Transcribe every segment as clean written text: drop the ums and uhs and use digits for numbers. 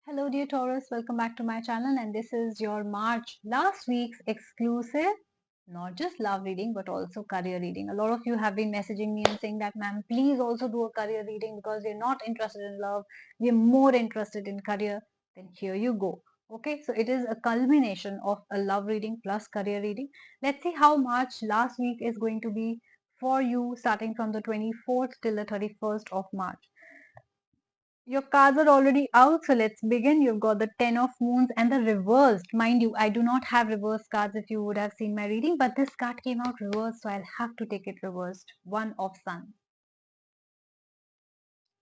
Hello dear Taurus, welcome back to my channel and this is your March last week's exclusive, not just love reading but also career reading. A lot of you have been messaging me and saying that ma'am please also do a career reading because we're not interested in love, we're more interested in career. Then here you go. Okay, so it is a culmination of a love reading plus career reading. Let's see how March last week is going to be for you starting from the 24th till the 31st of March. Your cards are already out, so let's begin. You've got the Ten of Moons and the reversed. Mind you, I do not have reverse cards if you would have seen my reading, but this card came out reversed, so I'll have to take it reversed. One of Sun.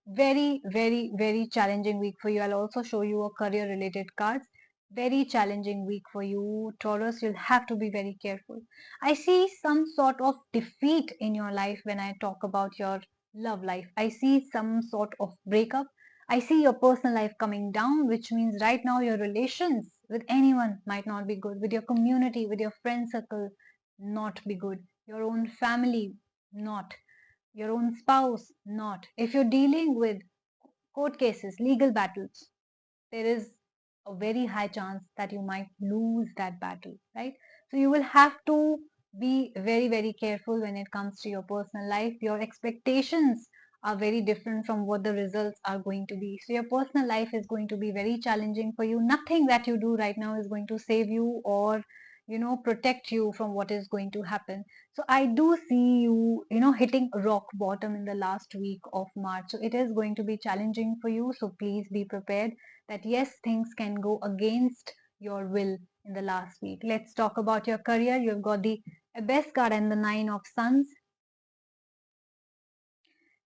Very, very, very challenging week for you. I'll also show you a career related cards. Very challenging week for you, Taurus. You'll have to be very careful. I see some sort of defeat in your life when I talk about your love life. I see some sort of breakup. I see your personal life coming down, which means right now your relations with anyone might not be good. With your community, with your friend circle, not be good. Your own family, not your own spouse, not. If you're dealing with court cases, legal battles, there is a very high chance that you might lose that battle, right? So you will have to be very, very careful when it comes to your personal life. Your expectations are very different from what the results are going to be. So your personal life is going to be very challenging for you. Nothing that you do right now is going to save you or protect you from what is going to happen. So I do see you hitting rock bottom in the last week of March. So it is going to be challenging for you. So please be prepared that yes, things can go against your will in the last week. Let's talk about your career. You've got the Abyss card and the Nine of Suns.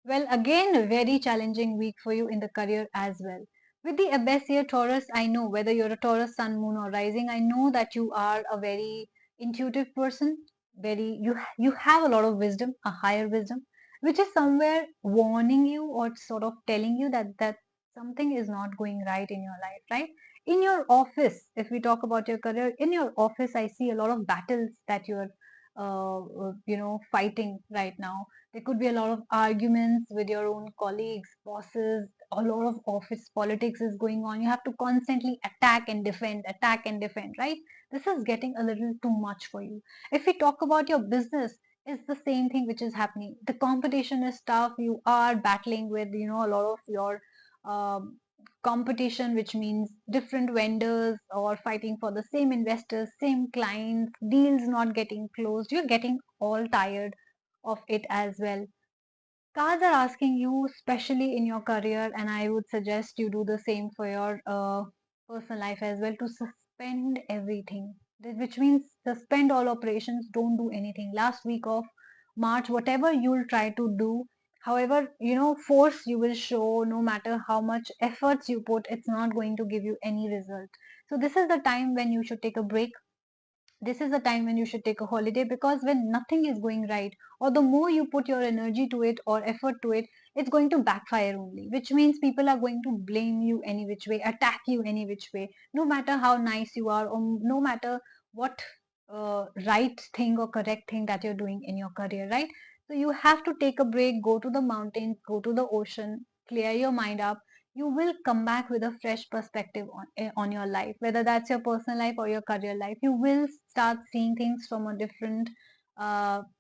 Well, again, a very challenging week for you in the career as well. With the Abyss here, Taurus, I know whether you're a Taurus, Sun, Moon, or Rising, I know that you are a very intuitive person. You have a lot of wisdom, a higher wisdom, which is somewhere warning you or sort of telling you that something is not going right in your life, right? In your office, if we talk about your career, in your office, I see a lot of battles that you're fighting right now. There could be a lot of arguments with your own colleagues, bosses. A lot of office politics is going on. You have to constantly attack and defend, right? This is getting a little too much for you. If we talk about your business, it's the same thing which is happening. The competition is tough. You are battling with, a lot of your um, competition, which means different vendors or fighting for the same investors, same clients, deals not getting closed. You're getting all tired of it as well. Cards are asking you, especially in your career, and I would suggest you do the same for your personal life as well, to suspend everything. Which means suspend all operations, don't do anything. Last week of March, whatever you'll try to do, however, force you will show, no matter how much efforts you put, it's not going to give you any result. So this is the time when you should take a break. This is the time when you should take a holiday, because when nothing is going right, or the more you put your energy to it or effort to it, it's going to backfire only, which means people are going to blame you any which way, attack you any which way, no matter how nice you are, or no matter what right thing or correct thing that you're doing in your career, right? So you have to take a break, go to the mountains, go to the ocean, clear your mind up. You will come back with a fresh perspective on your life, whether that's your personal life or your career life. You will start seeing things from a different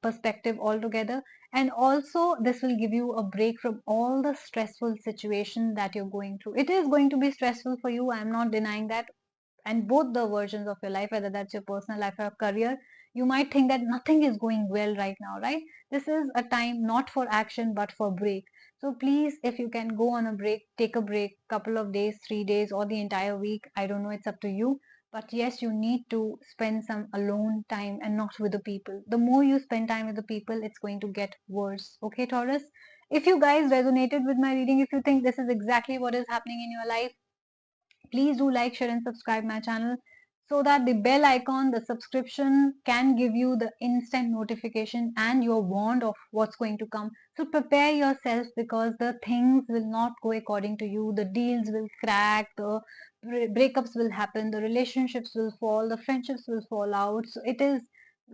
perspective altogether. And also this will give you a break from all the stressful situation that you're going through. It is going to be stressful for you, I'm not denying that. And both the versions of your life, whether that's your personal life or career, you might think that nothing is going well right now, right? This is a time not for action but for break. So please, if you can go on a break, take a break, couple of days, 3 days, or the entire week, I don't know, it's up to you. But yes, you need to spend some alone time and not with the people. The more you spend time with the people, it's going to get worse. Okay, Taurus? If you guys resonated with my reading, if you think this is exactly what is happening in your life, please do like, share, and subscribe my channel, so that the bell icon, the subscription, can give you the instant notification and you're warned of what's going to come. So prepare yourself, because the things will not go according to you. The deals will crack, the breakups will happen, the relationships will fall, the friendships will fall out. So it is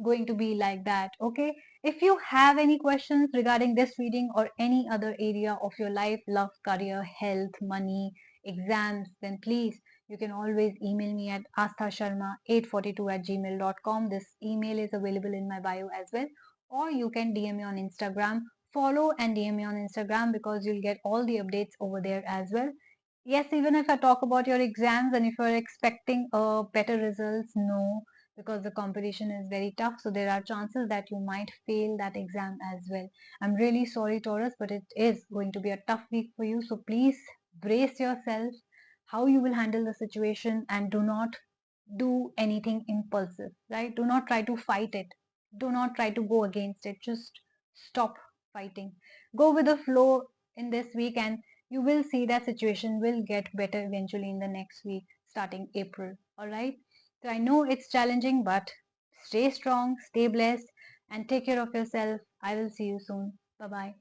going to be like that. Okay, if you have any questions regarding this reading or any other area of your life, love, career, health, money, exams, then please you can always email me at asthasharma842@gmail.com. This email is available in my bio as well, or you can DM me on Instagram. Follow and DM me on Instagram because you'll get all the updates over there as well. Yes, even if I talk about your exams and if you're expecting better results, no, because the competition is very tough. So there are chances that you might fail that exam as well. I'm really sorry, Taurus, but it is going to be a tough week for you. So please brace yourself how you will handle the situation and do not do anything impulsive, right? Do not try to fight it. Do not try to go against it. Just stop fighting. Go with the flow in this week and you will see that situation will get better eventually in the next week starting April. All right. So I know it's challenging, but stay strong, stay blessed, and take care of yourself. I will see you soon. Bye bye.